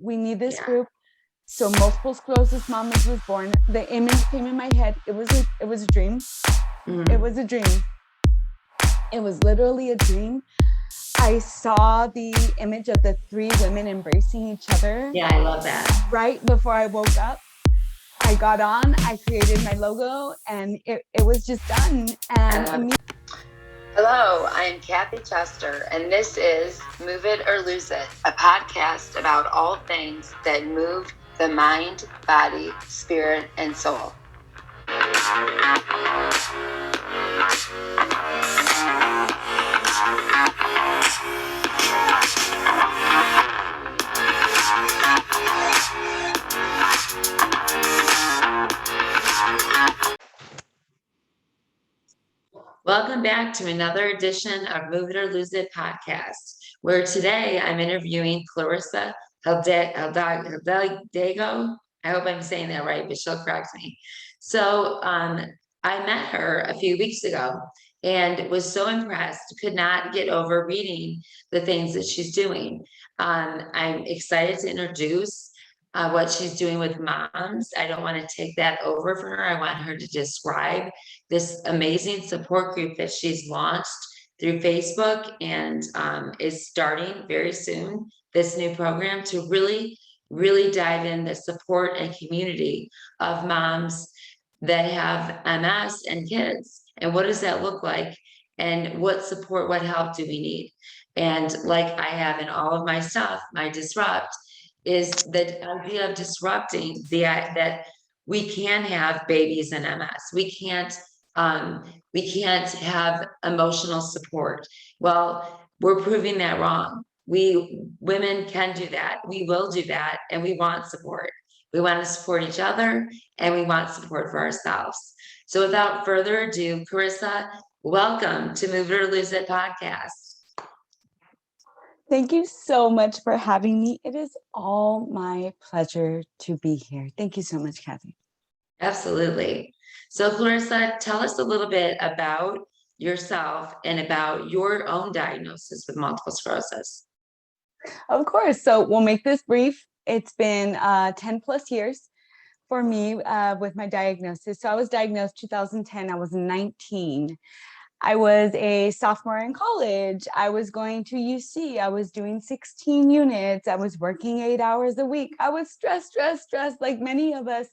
We need this group. So Multiple Sclerosis Mamas was born. The image came in my head. It was a dream. It was a dream. It was literally a dream. I saw the image of the 3 women embracing each other. Yeah, I love that. Right before I woke up, I got on, I created my logo, and it was just done. And Hello, I'm Kathy Chester, and this is Move It or Lose It, a podcast about all things that move the mind, body, spirit, and soul. Welcome back to another edition of Move It or Lose It podcast, where today I'm interviewing Clarissa Hildalgo. I hope I'm saying that right, but she'll correct me. So I met her a few weeks ago and was so impressed, could not get over reading the things that she's doing. I'm excited to introduce what she's doing with moms. I don't want to take that over from her. I want her to describe this amazing support group that she's launched through Facebook and is starting very soon, this new program to really dive in the support and community of moms that have MS and kids. And what does that look like? And what support, what help do we need? And like I have in all of my stuff, my disrupt is the idea of disrupting that we can have babies in MS. We can't have emotional support. Well, we're proving that wrong. Women can do that. We will do that. And we want support. We want to support each other and we want support for ourselves. So without further ado, Clarissa, welcome to Move It or Lose It podcast. Thank you so much for having me. It is all my pleasure to be here. Thank you so much, Kathy. Absolutely. So Clarissa, tell us a little bit about yourself and about your own diagnosis with multiple sclerosis. Of course. So we'll make this brief. It's been 10 plus years for me with my diagnosis. So I was diagnosed 2010. I was 19. I was a sophomore in college. I was going to UC. I was doing 16 units. I was working 8 hours a week. I was stressed, like many of us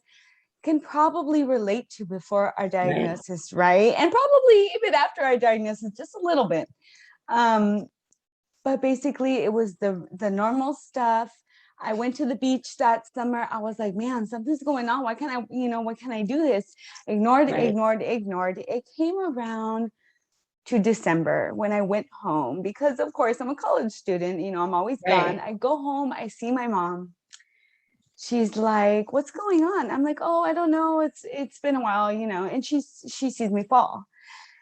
can probably relate to before our diagnosis, right? And probably even after our diagnosis, just a little bit. But basically, it was the normal stuff. I went to the beach that summer. I was like, man, something's going on. Why can't I do this? Ignored. It came around to December when I went home because, of course, I'm a college student. I'm always gone. I go home. I see my mom. She's like, what's going on? I'm like, oh, I don't know. It's been a while, and she sees me fall.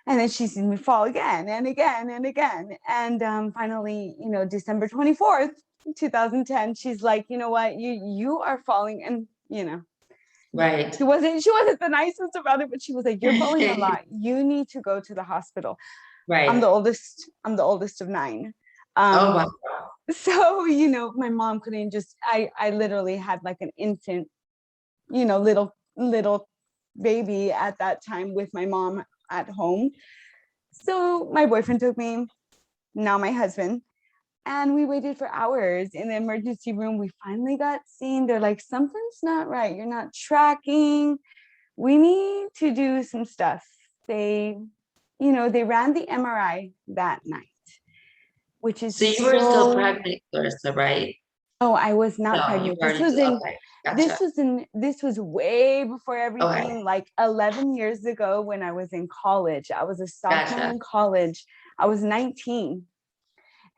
And then she sees me fall again and again and again. And finally, December 24th, 2010, she's like, you know what, you are falling. And, right. She wasn't the nicest about it, but she was like, you're falling a lot. You need to go to the hospital. Right. I'm the oldest of 9. Oh, wow. So, my mom couldn't just, I literally had like an infant, little baby at that time with my mom at home. So my boyfriend took me, now my husband, and we waited for hours in the emergency room. We finally got seen. They're like, something's not right. You're not tracking. We need to do some stuff. They ran the MRI that night, which is so you were still pregnant, Clarissa, right? Oh, I was not pregnant. This was way before everything, like 11 years ago when I was in college. I was a sophomore in college. I was 19.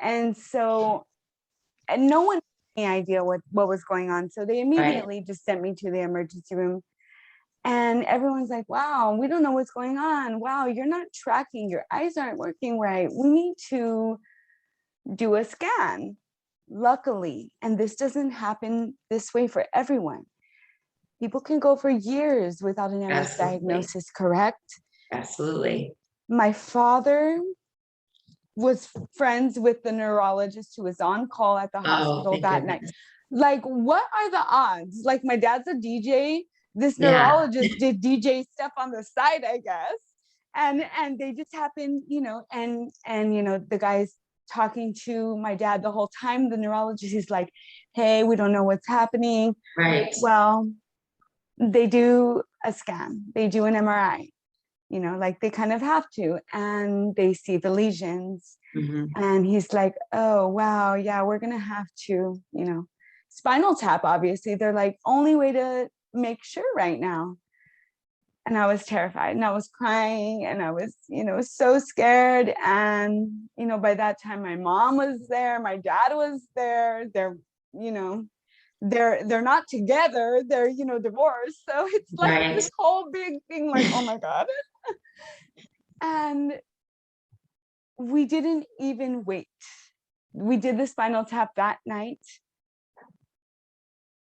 And so, and no one had any idea what was going on. So they immediately just sent me to the emergency room. And everyone's like, wow, we don't know what's going on. Wow, you're not tracking. Your eyes aren't working right. We need to do a scan. Luckily, and this doesn't happen this way for everyone. People can go for years without an MS diagnosis, correct? Absolutely. My father was friends with the neurologist who was on call at the hospital that night. Like, what are the odds? Like, my dad's a DJ. This Yeah. neurologist did DJ stuff on the side, I guess. And they just happened, you know, and you know, the guy's talking to my dad the whole time. The neurologist is like, hey, we don't know what's happening. Right. Well, they do a scan, they do an MRI, you know, like they kind of have to, and they see the lesions. Mm-hmm. And he's like, oh, wow, yeah, we're going to have to, you know, spinal tap, obviously. They're like, only way to make sure right now. And I was terrified and I was crying and I was, you know, so scared. And, you know, by that time, my mom was there, my dad was there. They're, you know, they're not together. They're, you know, divorced. So it's like Right. this whole big thing, like, oh my God. And we didn't even wait. We did the spinal tap that night.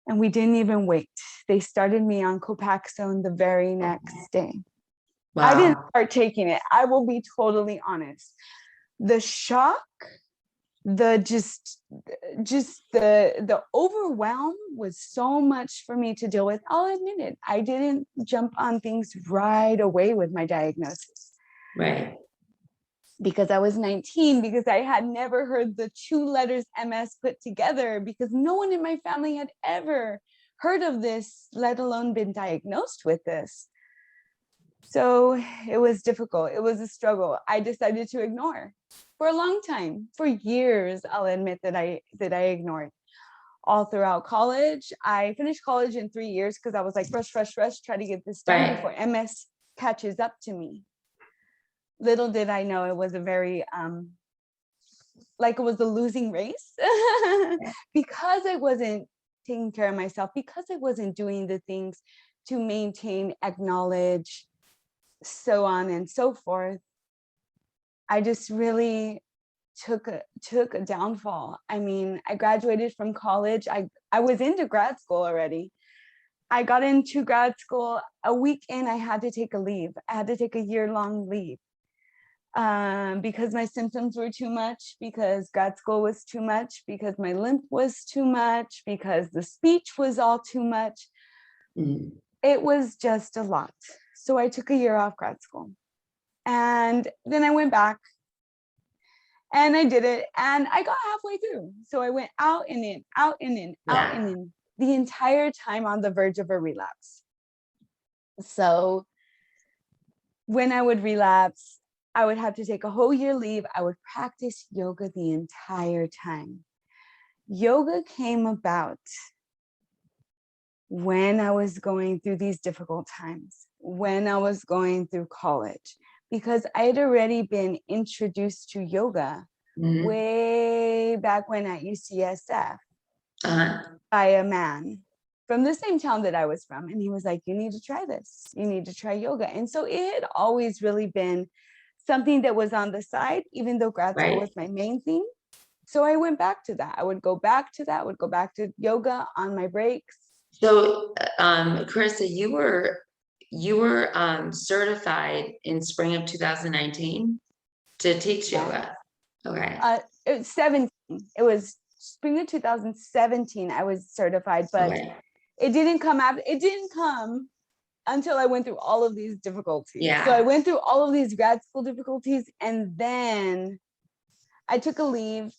And we didn't even wait. They started me on Copaxone the very next day. Wow. I didn't start taking it. I will be totally honest. The shock, the just the overwhelm was so much for me to deal with. I'll admit it. I didn't jump on things right away with my diagnosis. Right. Because I was 19, because I had never heard the two letters MS put together, because no one in my family had ever heard of this, let alone been diagnosed with this. So it was difficult. It was a struggle. I decided to ignore for a long time, for years. I'll admit that I ignored all throughout college. I finished college in 3 years because I was like, rush, try to get this done before MS catches up to me. Little did I know it was a very, like it was a losing race because I wasn't taking care of myself, because I wasn't doing the things to maintain, acknowledge, so on and so forth. I just really took a downfall. I mean, I graduated from college. I was into grad school already. I got into grad school a week in, I had to take a leave. I had to take a year-long leave. Because my symptoms were too much, because grad school was too much, because my lymph was too much, because the speech was all too much. Mm. It was just a lot. So I took a year off grad school. And then I went back and I did it and I got halfway through. So I went out and in, out and in, out and in, the entire time on the verge of a relapse. So when I would relapse, I would have to take a whole year leave. I would practice yoga the entire time. Yoga came about when I was going through these difficult times, when I was going through college, because I had already been introduced to yoga way back when at UCSF by a man from the same town that I was from. And he was like, you need to try this. You need to try yoga. And so it had always really been something that was on the side, even though grad school was my main thing. So I went back to that. I would go back to that, would go back to yoga on my breaks. So, Clarissa, you were certified in spring of 2019 to teach yoga. Okay. It was 17. It was spring of 2017. I was certified, but it didn't come after. It didn't come until I went through all of these difficulties. Yeah. So I went through all of these grad school difficulties, and then I took a leave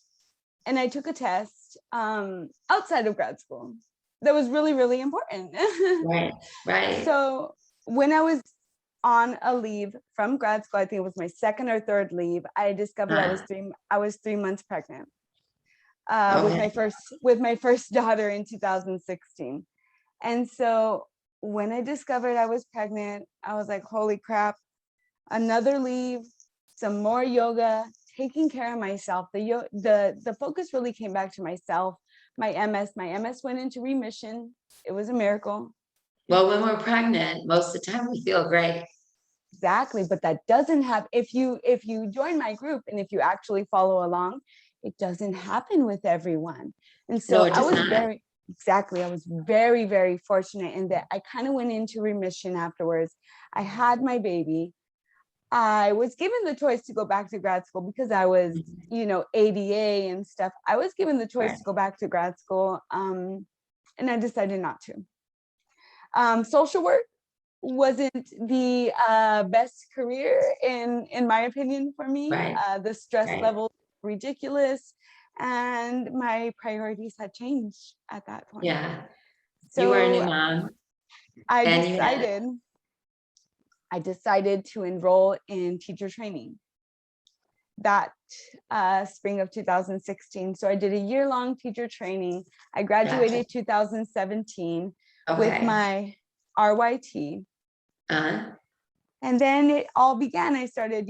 and I took a test outside of grad school that was really, really important. Right. So when I was on a leave from grad school, I think it was my second or third leave, I discovered I was 3 months pregnant with my first daughter in 2016. And so when I discovered I was pregnant, I was like, holy crap, another leave, some more yoga, taking care of myself. The focus really came back to myself. My MS went into remission. It was a miracle. Well, when we're pregnant, most of the time we feel great. Exactly. But that doesn't have, if you join my group and if you actually follow along, it doesn't happen with everyone. And so I was I was very, very fortunate in that I kind of went into remission afterwards. I had my baby. I was given the choice to go back to grad school because I was, ADA and stuff. I was given the choice Right. to go back to grad school, and I decided not to. Social work wasn't the best career in my opinion for me. Right. The stress Right. level ridiculous, and my priorities had changed at that point. Yeah. You were a new So mom I and you had, decided to enroll in teacher training that spring of 2016. So I did a year-long teacher training. I graduated 2017 with okay. my RYT. Uh-huh. And then it all began. I started,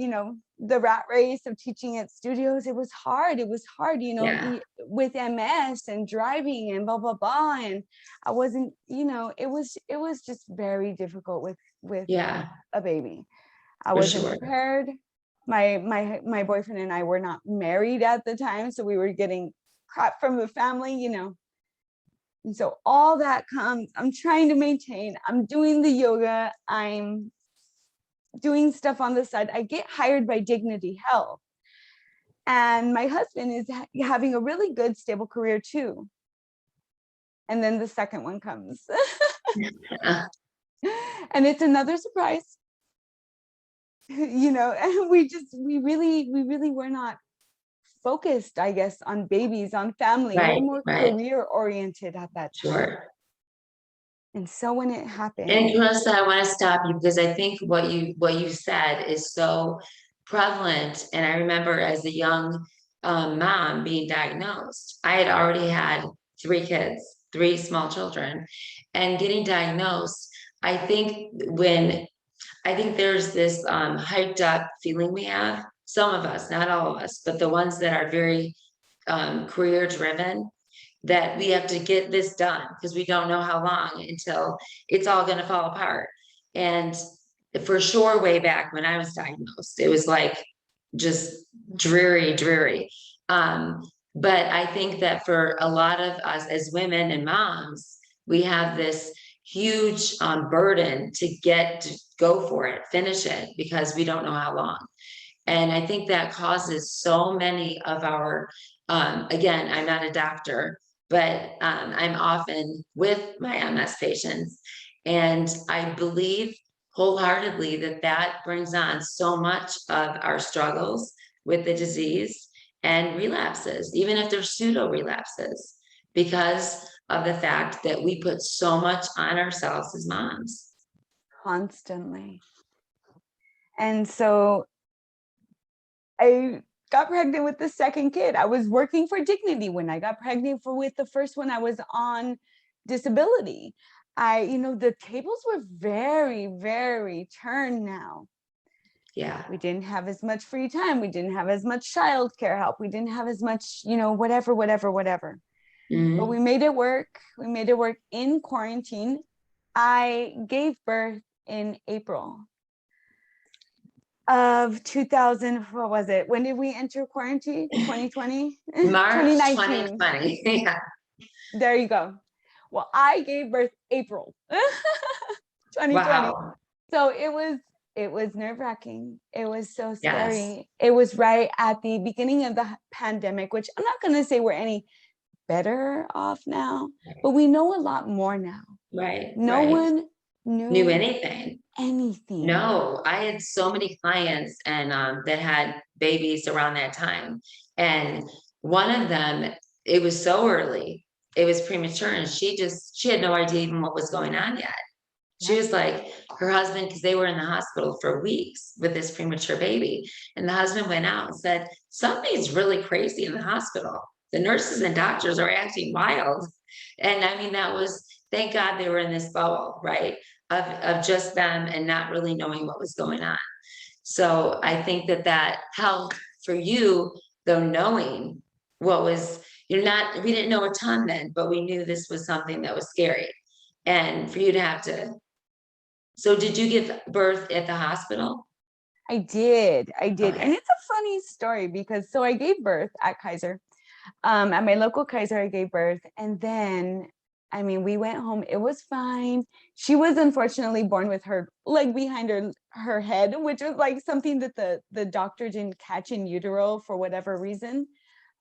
the rat race of teaching at studios. It was hard. Yeah. With MS and driving and blah, blah, blah. And I wasn't, it was just very difficult with Yeah. a baby. I For wasn't sure. prepared. My boyfriend and I were not married at the time. So we were getting crap from the family, And so all that comes, I'm trying to maintain, I'm doing the yoga, I'm doing stuff on the side. I get hired by Dignity Health. And my husband is having a really good, stable career too. And then the second one comes. And it's another surprise. And we really were not focused, I guess, on babies, on family. Right. We're more Right. career oriented at that time. Sure. And so when it happened. And Clarissa, I want to stop you because I think what you said is so prevalent. And I remember as a young mom being diagnosed, I had already had 3 kids, 3 small children, and getting diagnosed. I think there's this hyped up feeling we have, some of us, not all of us, but the ones that are very career driven, that we have to get this done because we don't know how long until it's all going to fall apart. And for sure, way back when I was diagnosed, it was like just dreary. But I think that for a lot of us as women and moms, we have this huge burden to go for it, finish it, because we don't know how long. And I think that causes so many of our, again, I'm not a doctor, but I'm often with my MS patients. And I believe wholeheartedly that brings on so much of our struggles with the disease and relapses, even if they're pseudo relapses, because of the fact that we put so much on ourselves as moms. Constantly. And so I got pregnant with the second kid. I was working for Dignity when I got pregnant with the first one. I was on disability. The tables were very, very turned now. Yeah. We didn't have as much free time. We didn't have as much childcare help. We didn't have as much, whatever. Mm-hmm. But we made it work. We made it work in quarantine. I gave birth in April of 2000. What was it? When did we enter quarantine? 2020? March 2019. 2020. Yeah. There you go. Well, I gave birth April 2020. Wow. So it was nerve-wracking. It was so scary. Yes. It was right at the beginning of the pandemic, which I'm not going to say we're any better off now, but we know a lot more now. Right. No one knew anything. No, I had so many clients and that had babies around that time. And one of them, it was so early, it was premature, and she had no idea even what was going on yet. She was like, her husband, because they were in the hospital for weeks with this premature baby. And the husband went out and said, something's really crazy in the hospital. The nurses and doctors are acting wild. And I mean, thank God they were in this bubble, right? Of just them and not really knowing what was going on. So I think that helped for you, though, knowing what was, we didn't know a ton then, but we knew this was something that was scary. And for you to have to, so did you give birth at the hospital? I did. Okay. And it's a funny story because I gave birth at Kaiser. At my local Kaiser, I gave birth. And then, we went home. It was fine. She was unfortunately born with her leg behind her her head, which was like something that the doctor didn't catch in utero for whatever reason.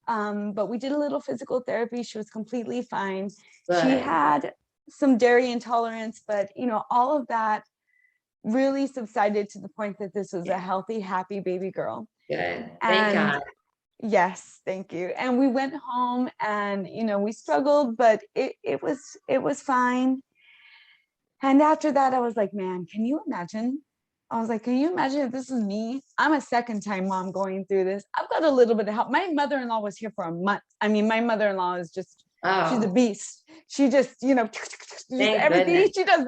But we did a little physical therapy. She was completely fine. She Good. had some dairy intolerance, but you know, all of that really subsided to the point that this was a healthy, happy baby girl. Good. Thank And God. yes, thank you. And we went home and, you know, we struggled, but it was fine. And after that, I was like, man, can you imagine? I was like, can you imagine if this is me? I'm a second time mom going through this. I've got a little bit of help. My mother-in-law was here for a month. I mean, my mother-in-law is just, she's a Oh, beast. She just, you know, just thank everything goodness. she does.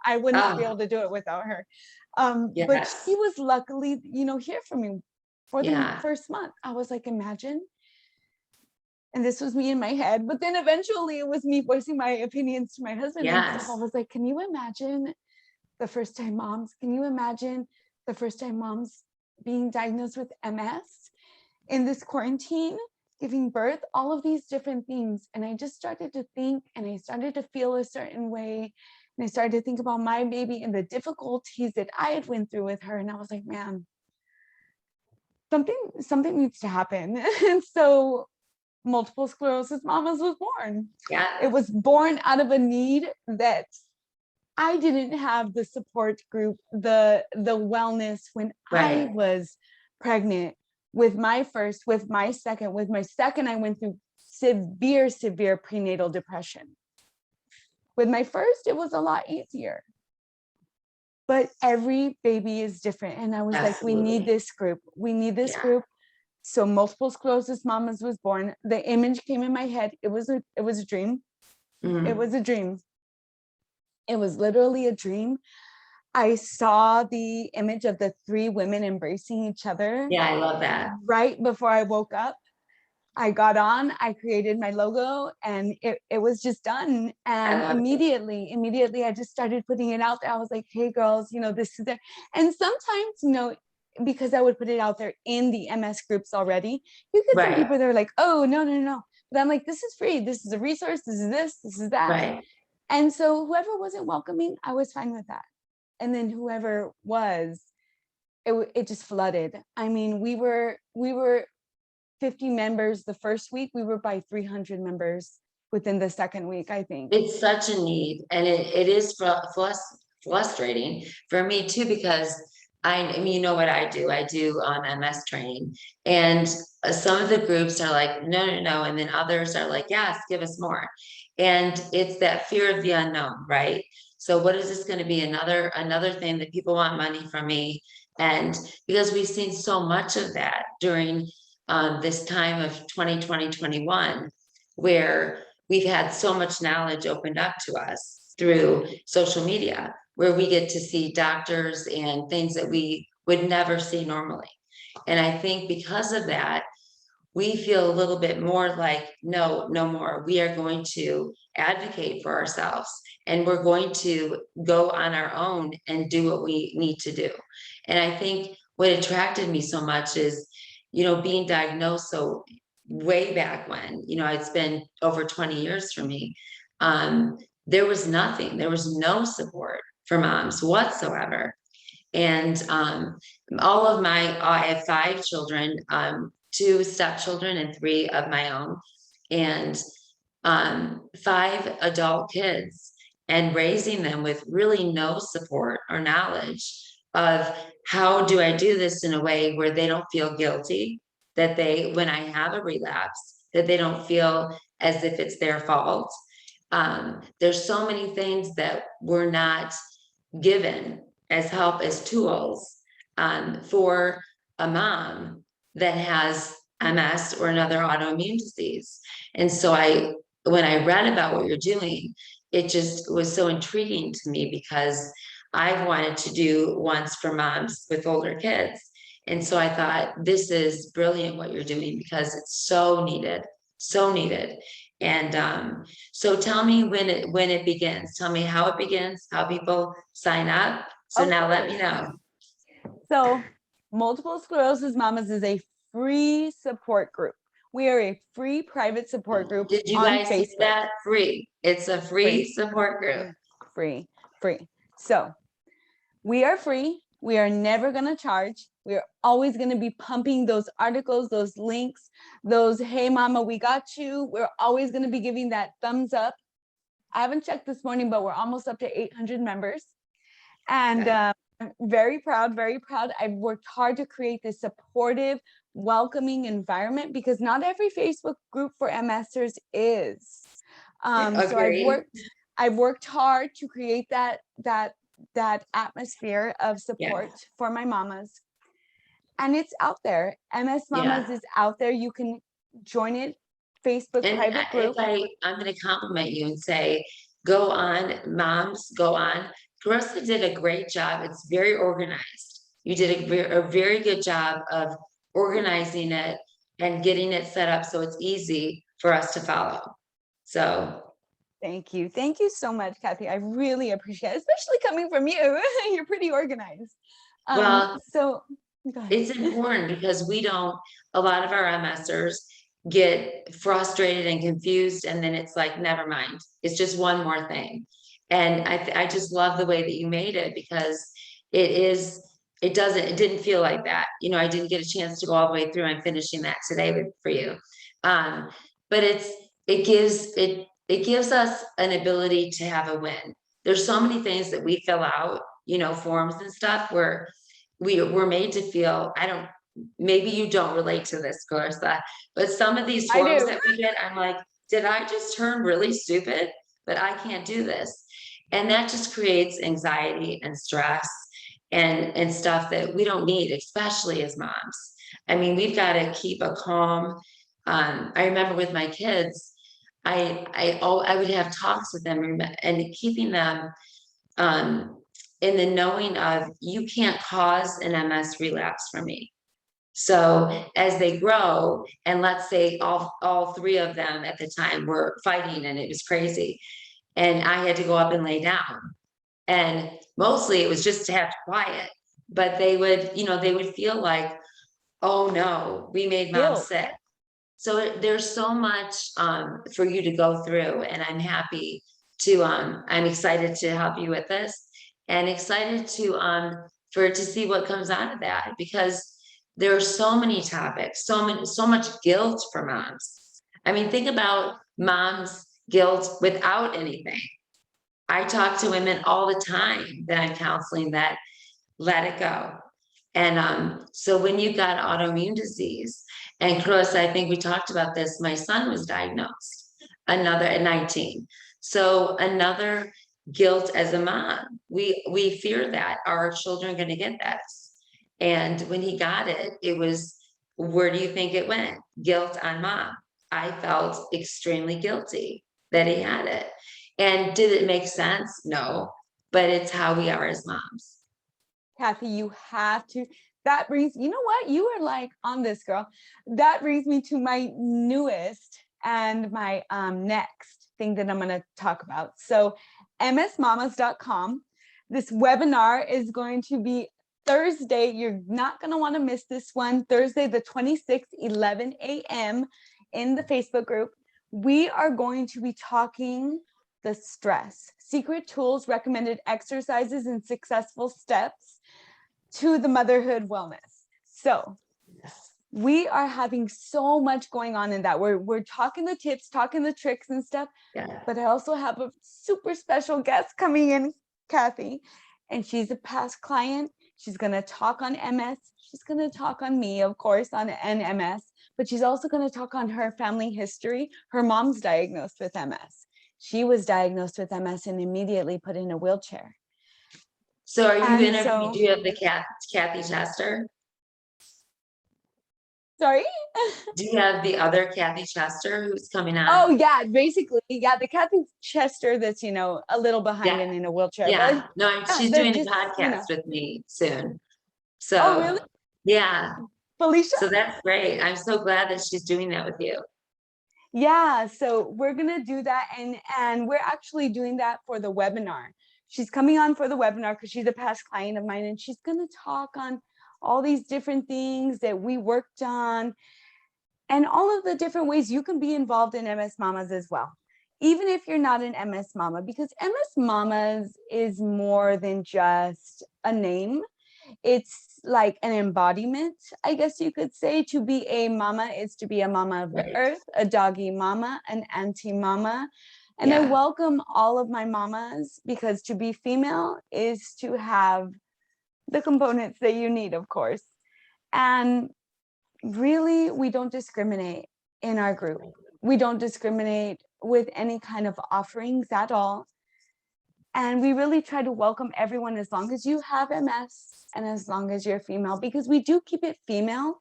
I would not be Oh, able to do it without her. But she yes. was luckily, you know, here for me for the Yeah. first month. I was like, imagine. And this was me in my head, but then eventually it was me voicing my opinions to my husband and stuff. I Yes. was like, can you imagine the first time moms? Can you imagine the first time moms being diagnosed with MS in this quarantine, giving birth, all of these different things? And I just started to think and I started to feel a certain way. And I started to think about my baby and the difficulties that I had went through with her. And I was like, man, something needs to happen. And so Multiple Sclerosis Mamas was born. Yeah. It was born out of a need that I didn't have the support group, the wellness when I Right. was pregnant with my first, with my second, I went through severe prenatal depression. With my first, it was a lot easier. But every baby is different. And I was like, we need Absolutely. this group. We need this Yeah. group. So Multiple Sclerosis Mamas was born. The image came in my head. It was a dream. It Mhm. was a dream. It was literally a dream. I saw the image of the three women embracing each other Yeah, I love that. right before I woke up. I got on, I created my logo, and it was just done. I And love it. immediately, I just started putting it out there. I was like, hey, girls, you know, this is there. And sometimes, you know, because I would put it out there in the MS groups already, you get some Right. people that are like, oh, no, no, no. But I'm like, this is free. This is a resource. This is that. Right. And so whoever wasn't welcoming, I was fine with that. And then whoever was, it just flooded. I mean, we were 50 members the first week. We were by 300 members within the second week, I think. It's such a need, and it is frustrating for me too, because I mean, you know what I do? I do MS training, and some of the groups are like, no, no, no, and then others are like, yes, give us more. And it's that fear of the unknown, right? So what is this going to be? Another thing that people want money from me, and because we've seen so much of that during this time of 2020-21, where we've had so much knowledge opened up to us through social media, where we get to see doctors and things that we would never see normally. And I think because of that, we feel a little bit more like, no, no more. We are going to advocate for ourselves, and we're going to go on our own and do what we need to do. And I think what attracted me so much is, you know, being diagnosed so way back when, you know, it's been over 20 years for me. There was nothing, there was no support for moms whatsoever. And all of I have 5 children, 2 stepchildren and 3 of my own, and 5 adult kids, and raising them with really no support or knowledge of how do I do this in a way where they don't feel guilty, that they, when I have a relapse, that they don't feel as if it's their fault. There's so many things that we're not given as help, as tools, for a mom that has MS or another autoimmune disease. And so when I read about what you're doing, it just was so intriguing to me, because I've wanted to do once for moms with older kids. And so I thought, this is brilliant what you're doing, because it's so needed, so needed. And so tell me when it begins. Tell me how it begins, how people sign up. So Of now let me course. know. So Multiple Sclerosis Mamas is a free support group. We are a free private support group Did you on guys see Facebook. that? Free. It's a free Free, support group. free. So we are free. We are never going to charge. We're always going to be pumping those articles, those links, those, hey, mama, we got you. We're always going to be giving that thumbs up. I haven't checked this morning, but we're almost up to 800 members. And I'm very proud, very proud. I've worked hard to create this supportive, welcoming environment because not every Facebook group for MSers is. So I've worked hard to create that atmosphere of support for my mamas. And it's out there. MS Mamas is out there. You can join it. Facebook private group. I'm going to compliment you and say, go on, moms, go on. Clarissa did a great job. It's very organized. You did a very good job of organizing it and getting it set up so it's easy for us to follow. So thank you. Thank you so much, Kathy. I really appreciate it, especially coming from you. You're pretty organized. So it's important because a lot of our MSers get frustrated and confused, and then it's like, never mind, it's just one more thing. And I just love the way that you made it, because it didn't feel like that. I didn't get a chance to go all the way through. I'm finishing that today for you. But it gives us an ability to have a win. There's so many things that we fill out, forms and stuff where we're made to feel, maybe you don't relate to this, Clarissa, but some of these forms that we get, I'm like, did I just turn really stupid? But I can't do this. And that just creates anxiety and stress and stuff that we don't need, especially as moms. I mean, we've got to keep a calm. I remember with my kids, I would have talks with them and keeping them in the knowing of, you can't cause an MS relapse for me. So as they grow, and let's say all three of them at the time were fighting and it was crazy, and I had to go up and lay down, and mostly it was just to have quiet, but they would feel like, oh no, we made mom sick. So there's so much for you to go through, and I'm happy to I'm excited to help you with this, and excited to see what comes out of that, because there are so many topics, so much guilt for moms. I mean, think about moms' guilt without anything. I talk to women all the time that I'm counseling that let it go. And so when you've got autoimmune disease, and Clarissa, I think we talked about this, my son was diagnosed, another at 19. So another guilt as a mom. We fear that our children are going to get this. And when he got it, it was, where do you think it went? Guilt on mom. I felt extremely guilty that he had it. And did it make sense? No, but it's how we are as moms. Kathy, you have to, that brings, you know what? You are like on this, girl. That brings me to my newest and my next thing that I'm going to talk about. So msmamas.com. This webinar is going to be Thursday. You're not going to want to miss this one. Thursday, the 26th, 11 a.m. in the Facebook group. We are going to be talking the stress, secret tools, recommended exercises, and successful steps to the motherhood wellness. So we are having so much going on in that. We're talking the tips, talking the tricks and stuff, but I also have a super special guest coming in, Kathy, and she's a past client. She's going to talk on MS. She's going to talk on me, of course, on MS, but she's also going to talk on her family history. Her mom's diagnosed with MS. She was diagnosed with MS and immediately put in a wheelchair. So are you interviewing, do you have the Kathy Chester? Sorry? Do you have the other Kathy Chester who's coming on? Oh yeah, basically, yeah, the Kathy Chester that's, a little behind and in a wheelchair. Yeah, but, no, she's doing a podcast with me soon. So, oh really? Yeah. Felicia? So that's great. I'm so glad that she's doing that with you. Yeah, so we're gonna do that, and we're actually doing that for the webinar. She's coming on for the webinar because she's a past client of mine, and she's gonna talk on all these different things that we worked on and all of the different ways you can be involved in MS Mamas as well, even if you're not an MS Mama, because MS Mamas is more than just a name. It's like an embodiment, I guess you could say. To be a mama is to be a mama of the earth, a doggy mama, an auntie mama. And I welcome all of my mamas, because to be female is to have the components that you need, of course. And really, we don't discriminate in our group. We don't discriminate with any kind of offerings at all. And we really try to welcome everyone, as long as you have MS and as long as you're female, because we do keep it female.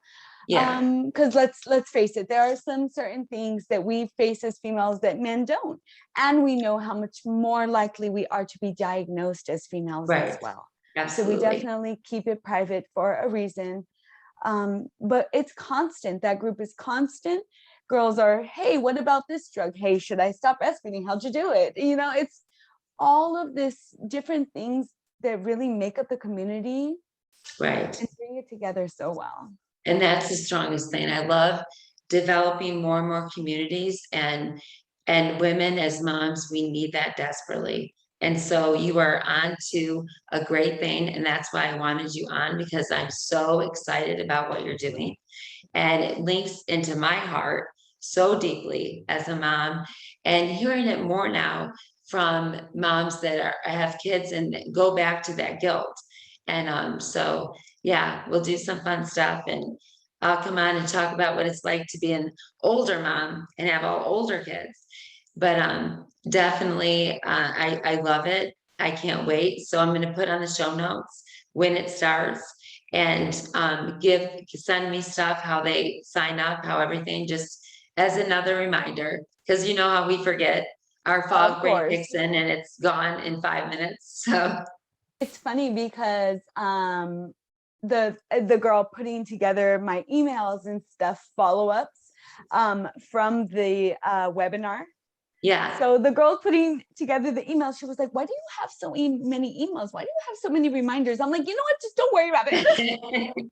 Because let's face it, there are some certain things that we face as females that men don't. And we know how much more likely we are to be diagnosed as females as well. Absolutely. So we definitely keep it private for a reason. But it's constant. That group is constant. Girls are, hey, what about this drug? Hey, should I stop breastfeeding? How'd you do it? You know, it's all of this different things that really make up the community. Right. And bring it together so well. And that's the strongest thing. I love developing more and more communities, and women as moms, we need that desperately. And so you are on to a great thing. And that's why I wanted you on, because I'm so excited about what you're doing. And it links into my heart so deeply as a mom, and hearing it more now from moms that have kids and go back to that guilt. And so, yeah, we'll do some fun stuff, and I'll come on and talk about what it's like to be an older mom and have all older kids. But definitely, I love it. I can't wait. So I'm going to put on the show notes when it starts, and send me stuff, how they sign up, how everything, just as another reminder, because you know how we forget. Our fog brain kicks in and it's gone in 5 minutes. So it's funny because the girl putting together my emails and stuff, follow-ups from the webinar. Yeah. So the girl putting together the emails, she was like, why do you have so many emails? Why do you have so many reminders? I'm like, you know what? Just don't worry about it.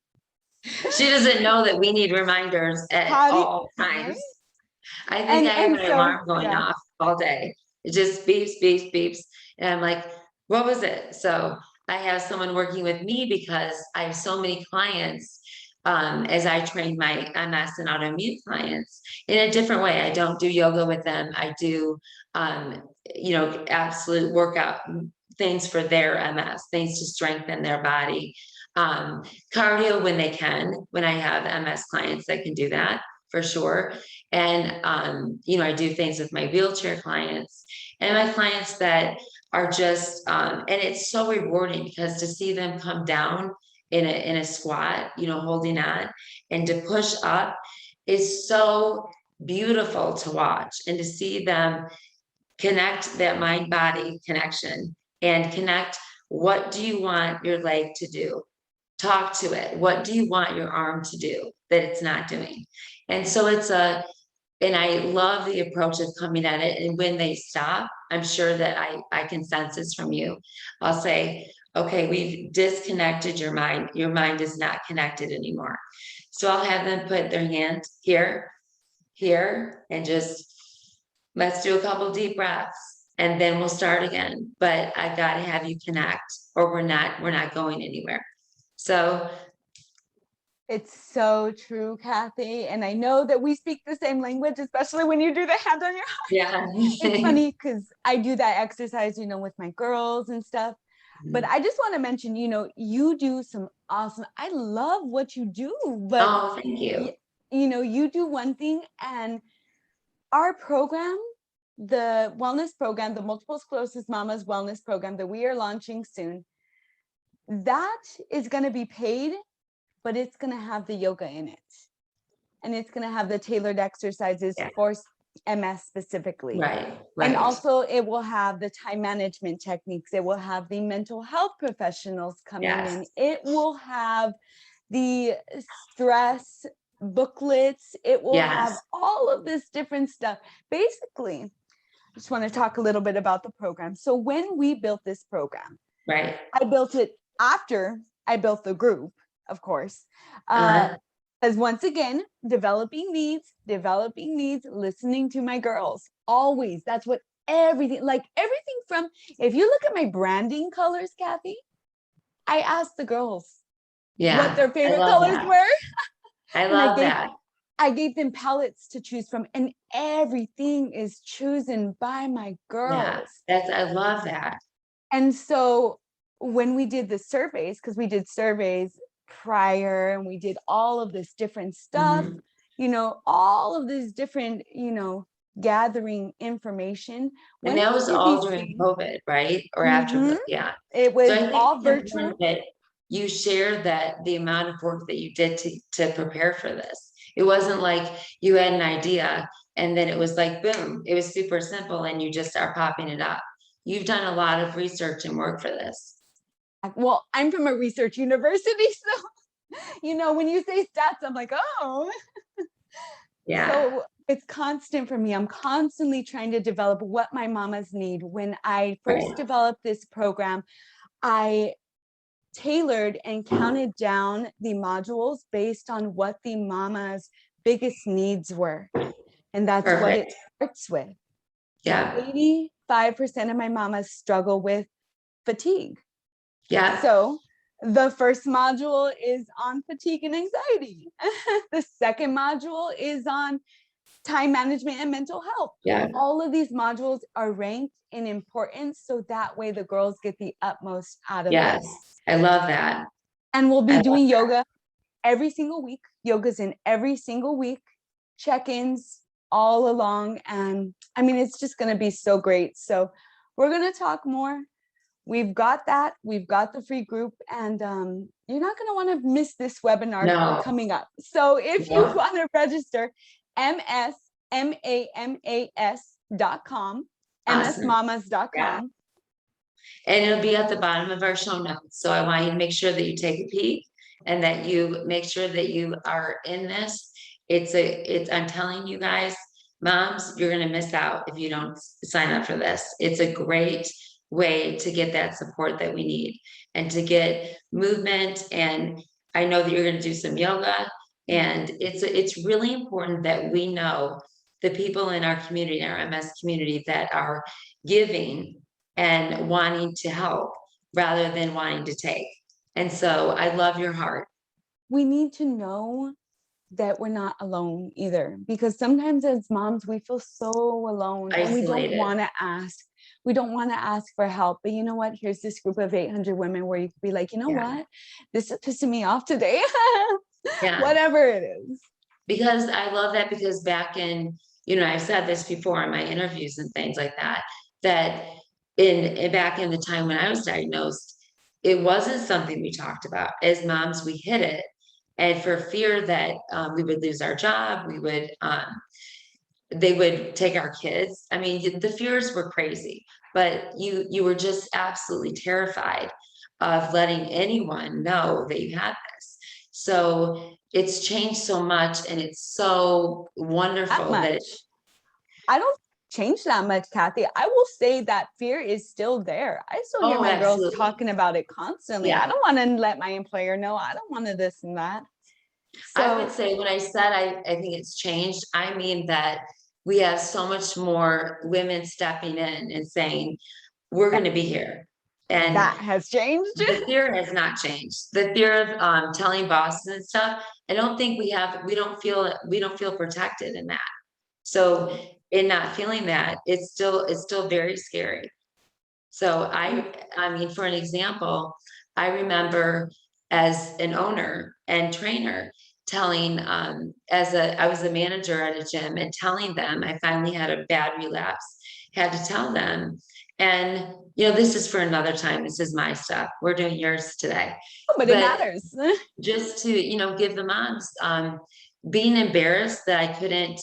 She doesn't know that we need reminders at all times. I think I have an alarm going off all day. It just beeps, beeps, beeps. And I'm like, what was it? So I have someone working with me because I have so many clients, as I train my MS and autoimmune clients in a different way. I don't do yoga with them. I do, absolute workout things for their MS, things to strengthen their body. Cardio when they can, when I have MS clients that can do that for sure. And, I do things with my wheelchair clients and my clients that are just, and it's so rewarding because to see them come down in a squat, holding on, and to push up is so beautiful to watch, and to see them connect that mind body connection and connect. What do you want your leg to do? Talk to it. What do you want your arm to do that it's not doing? And so and I love the approach of coming at it. And when they stop, I'm sure that I can sense this from you. I'll say, okay, we've disconnected your mind. Your mind is not connected anymore. So I'll have them put their hand here, and just, let's do a couple deep breaths, and then we'll start again. But I've got to have you connect, or we're not going anywhere. So it's so true, Kathy. And I know that we speak the same language, especially when you do the hand on your heart. Yeah. It's funny because I do that exercise, with my girls and stuff. But I just want to mention, you do some awesome, I love what you do, but oh, thank you. You do one thing, and our program, the wellness program, the Multiple Sclerosis Mamas wellness program that we are launching soon, that is going to be paid, but it's going to have the yoga in it. And it's going to have the tailored exercises for MS specifically. Right. And also it will have the time management techniques. It will have the mental health professionals coming in. It will have the stress booklets. It will have all of this different stuff. Basically, I just want to talk a little bit about the program. So when we built this program, I built it after I built the group, of course. As once again, developing needs, listening to my girls. Always. That's what everything from, if you look at my branding colors, Kathy, I asked the girls, Yeah. what their I favorite love colors that. were. I And love that. I gave them palettes to choose from, and everything is chosen by my Yeah. girls. I love that. And so when we did the surveys, because we did surveys prior and we did all of this different stuff, Mhm. all of this different, gathering information. And When that we was did all these during things, COVID, right? Or after mhm, the, yeah. it So was I think all it's virtual. important that you share that the amount of work that you did to prepare for this. It wasn't like you had an idea and then it was like, boom, it was super simple and you just start popping it up. You've done a lot of research and work for this. Well, I'm from a research university, so when you say stats, I'm like, oh. Yeah, So it's constant for me. I'm constantly trying to develop what my mamas need. When I first right, developed this program, I tailored and counted down the modules based on what the mama's biggest needs were. And that's what it perfect. starts with. Yeah, 85% of my mamas struggle with fatigue. yeah, So the first module is on fatigue and anxiety. The second module is on time management and mental health. yeah, All of these modules are ranked in importance, so that way the girls get the utmost out of yes. this. I love that. And we'll I be love doing yoga every single week. Yoga's in every single week, check-ins all along. And I mean, it's just going to be so great. So we're going to talk more. We've got that. We've got the free group, and you're not going to want to miss this webinar no, coming up. So if you no, want to register, msmamas.com, awesome. Yeah. msmamas.com. And it'll be at the bottom of our show notes. So I want you to make sure that you take a peek and that you make sure that you are in this. I'm telling you guys, moms, you're going to miss out if you don't sign up for this. It's a great way to get that support that we need and to get movement. And I know that you're going to do some yoga, and it's really important that we know the people in our community, our MS community, that are giving and wanting to help rather than wanting to take. And so I love your heart. We need to know that we're not alone either, because sometimes as moms we feel so alone and we don't Isolated. want to ask. We don't want to ask for help, but you know what, here's this group of 800 women where you could be like, you know Yeah. what, this is pissing me off today. Yeah. Whatever it is. Because I love that, because back in, I've said this before in my interviews and things like that, that back in the time when I was diagnosed, it wasn't something we talked about. As moms, we hid it. And for fear that we would lose our job, they would take our kids. I mean, the fears were crazy, but you were just absolutely terrified of letting anyone know that you had this. So it's changed so much, and it's so That wonderful that much. I don't change that much, Kathy. I will say that fear is still there. I still hear oh, my girls absolutely. talking about it constantly. I Yeah. don't want to let my employer know. I don't want to this and that. I would So say when I said I think it's changed, I mean that we have so much more women stepping in and saying, we're going to be here. And that has changed. the fear has not changed. The fear of telling bosses and stuff. I don't think we don't feel protected in that. So in not feeling that, it's still very scary. So I mean, for an example, I remember as an owner and trainer telling I was a manager at a gym and telling them I finally had a bad relapse, had to tell them. And this is for another time. This is my stuff. We're doing yours today. But it But matters. just to, give the moms, being embarrassed that I couldn't,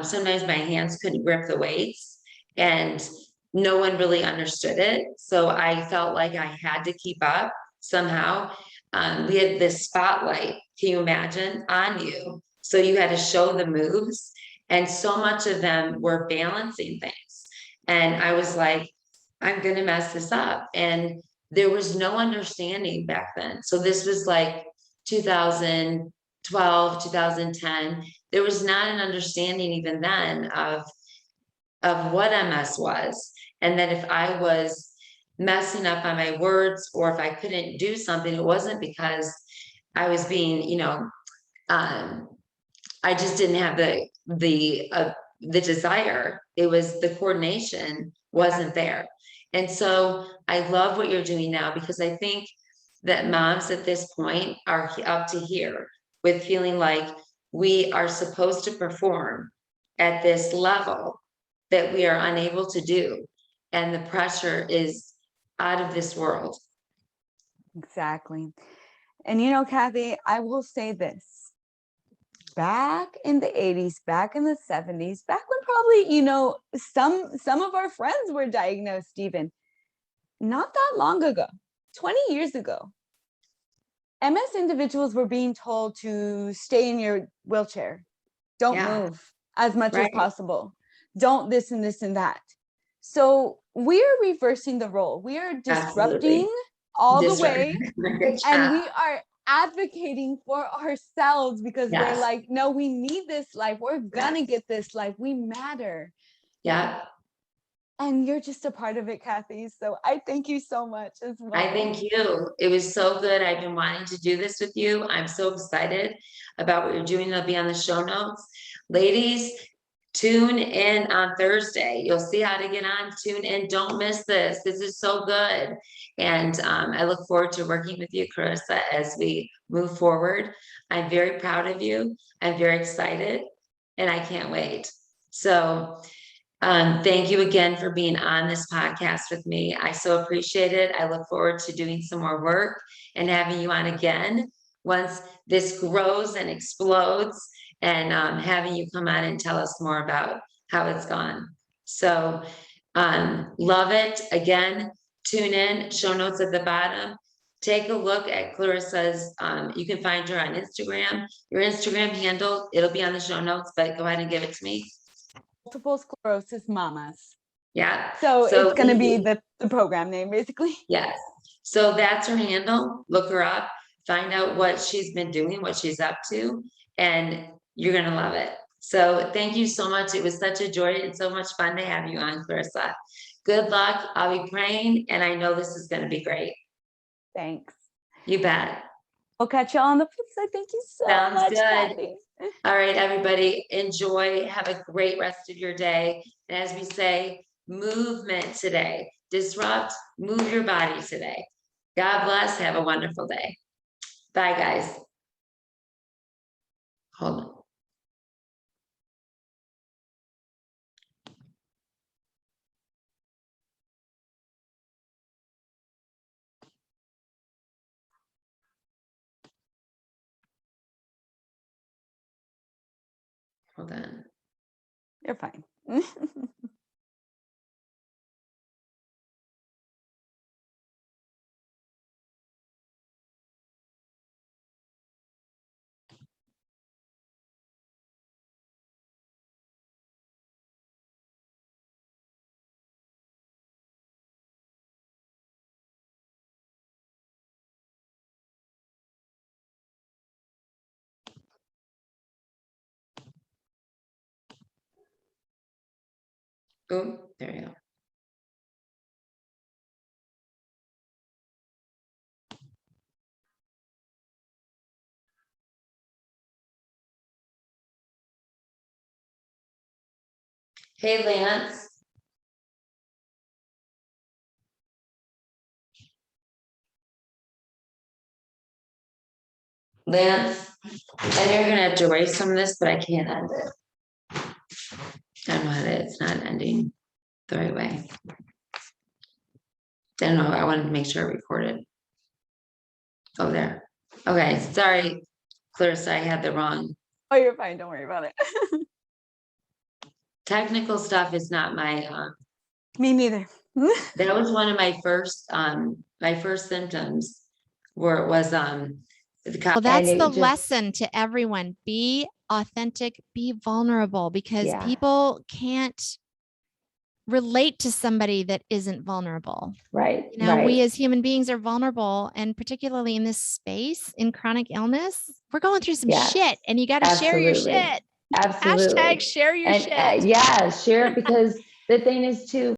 sometimes my hands couldn't grip the weights, and no one really understood it. So I felt like I had to keep up somehow. We had this spotlight, can you imagine, on you? So you had to show the moves, and so much of them were balancing things. And I was like, I'm going to mess this up. And there was no understanding back then. So this was like 2012, 2010. There was not an understanding even then of what MS was. And that if I was messing up on my words, or if I couldn't do something, it wasn't because I was being, I just didn't have the desire. It was the coordination wasn't there. And so I love what you're doing now, because I think that moms at this point are up to here with feeling like we are supposed to perform at this level that we are unable to do. And the pressure is out of this world. Exactly. And Kathy, I will say this. Back in the 80s, back in the 70s, back when probably, some of our friends were diagnosed even not that long ago, 20 years ago. MS individuals were being told to stay in your wheelchair. Don't move as much as possible. Don't this and this and that. So we're reversing the role. We are disrupting all the way. And we are advocating for ourselves, because we're like, no, we need this life. We're gonna get this life. We matter. Yeah. And you're just a part of it, Kathy. So I thank you so much as well. I thank you. It was so good. I've been wanting to do this with you. I'm so excited about what you're doing. It'll be on the show notes. Ladies, tune in on Thursday. You'll see how to get on. Tune in. Don't miss this. This is so good. And I look forward to working with you, Clarissa, as we move forward. I'm very proud of you. I'm very excited, and I can't wait. So thank you again for being on this podcast with me. I so appreciate it. I look forward to doing some more work and having you on again once this grows and explodes, and having you come on and tell us more about how it's gone. So love it. Again, tune in, show notes at the bottom. Take a look at Clarissa's, you can find her on Instagram. Your Instagram handle, it'll be on the show notes, but go ahead and give it to me. Multiple Sclerosis Mamas. Yeah. So it's going to be the program name, basically. Yes. So that's her handle. Look her up, find out what she's been doing, what she's up to, and you're going to love it. So thank you so much. It was such a joy and so much fun to have you on, Clarissa. Good luck. I'll be praying, and I know this is going to be great. Thanks. You bet. We'll catch you on the flip side. Thank you so much, Kathy. All right, everybody, enjoy. Have a great rest of your day. And as we say, movement today. Disrupt, move your body today. God bless. Have a wonderful day. Bye, guys. Hold on. Hold on. You're fine. Oh, there you go. Hey, Lance. Lance, I know you're gonna have to erase some of this, but I can't end it. I don't know how to, it's not ending the right way. I don't know, I wanted to make sure I recorded. Oh, there. Okay, sorry, Clarissa, I had the wrong. Oh, you're fine. Don't worry about it. Technical stuff is not my, Me neither. that was one of my first symptoms where it was, Well, that's the lesson to everyone. Be authentic, be vulnerable, because people can't relate to somebody that isn't vulnerable. Right. You know, we as human beings are vulnerable, and particularly in this space in chronic illness, we're going through some shit, and you got to share your shit. Absolutely. Hashtag share your shit. Yeah, share it, because the thing is too,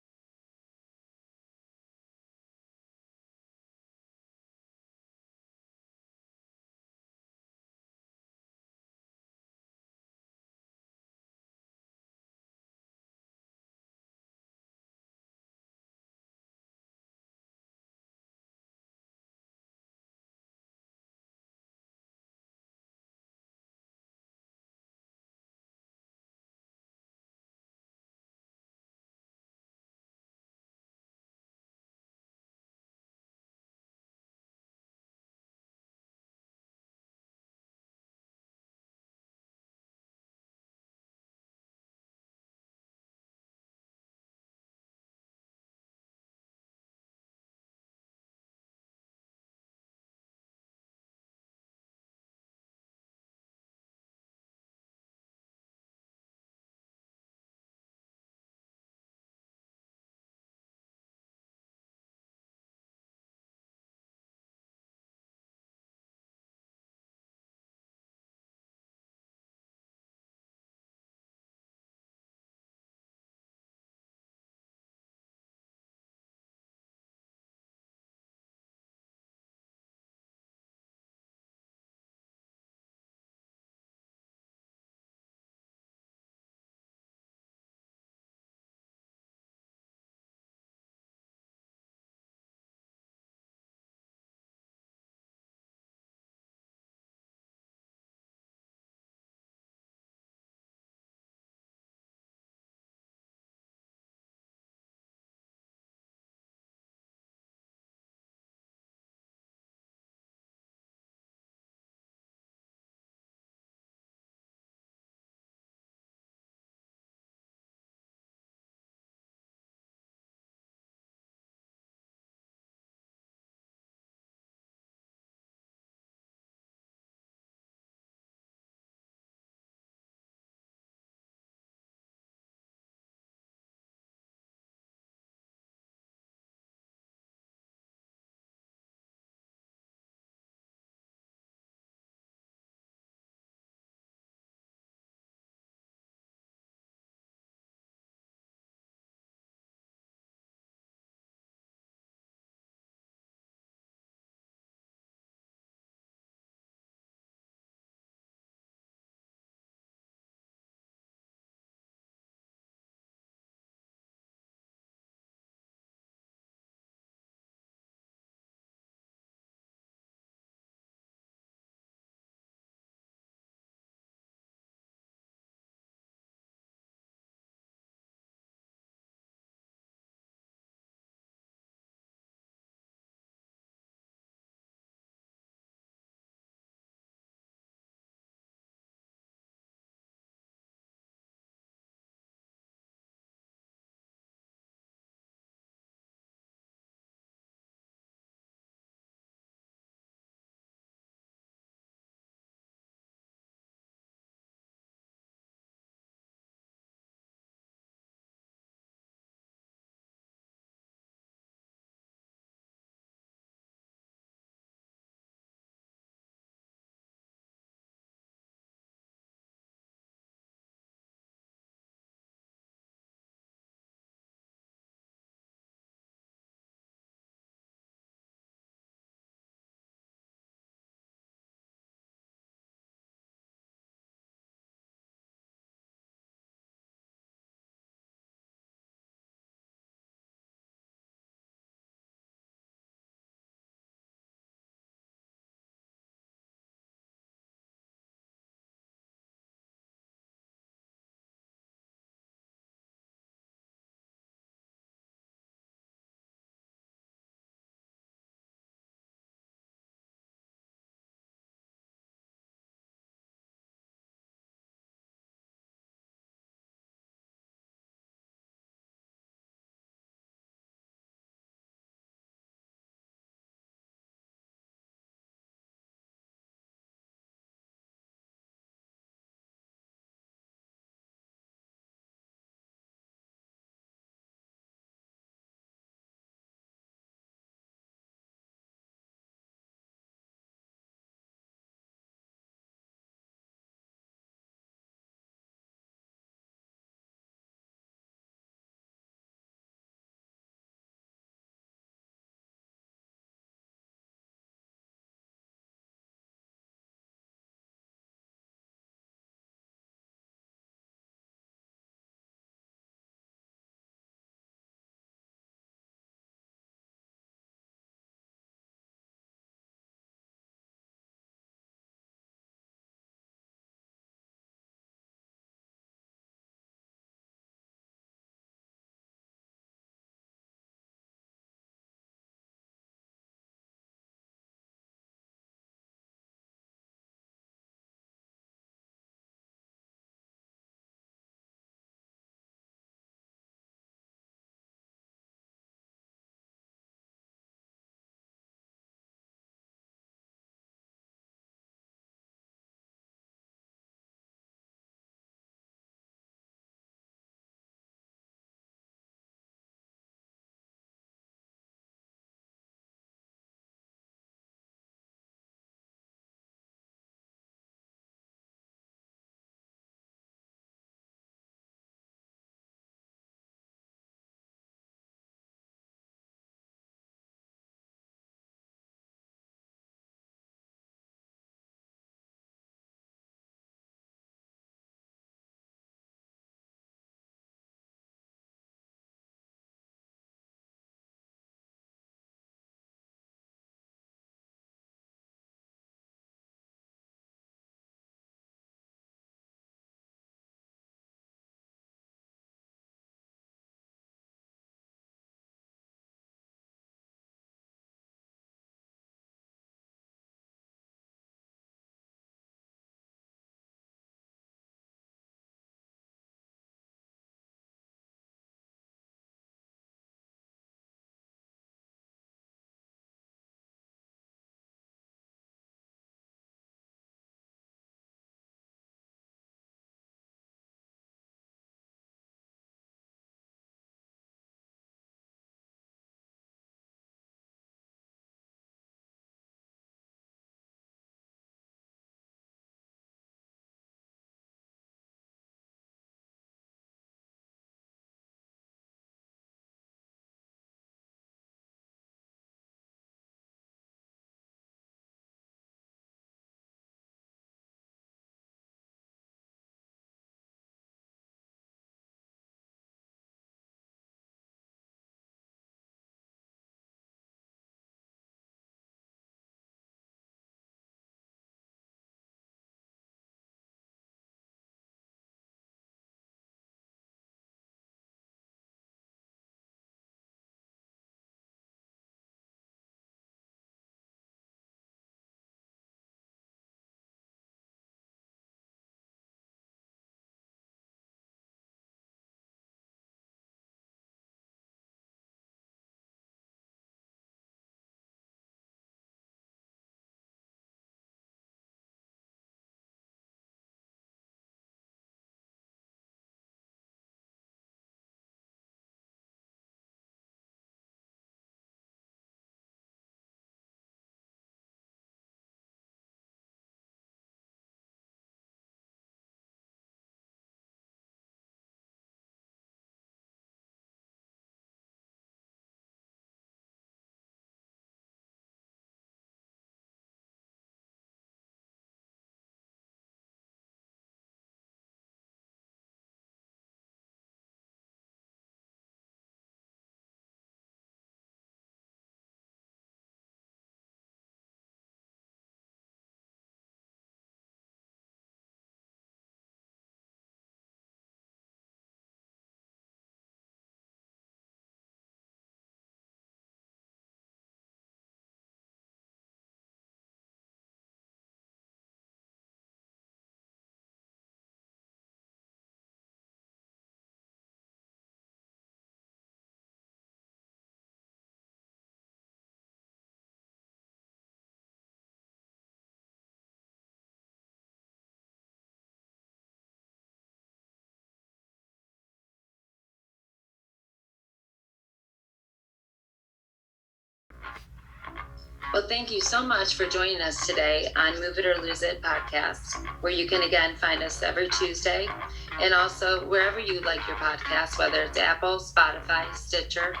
Well, thank you so much for joining us today on Move It or Lose It podcast, where you can again find us every Tuesday, and also wherever you like your podcast, whether it's Apple, Spotify, Stitcher.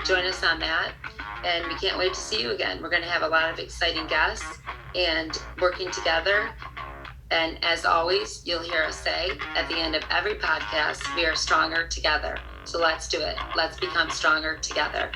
Join us on that, and we can't wait to see you again. We're going to have a lot of exciting guests and working together. And as always, you'll hear us say at the end of every podcast, we are stronger together. So let's do it. Let's become stronger together.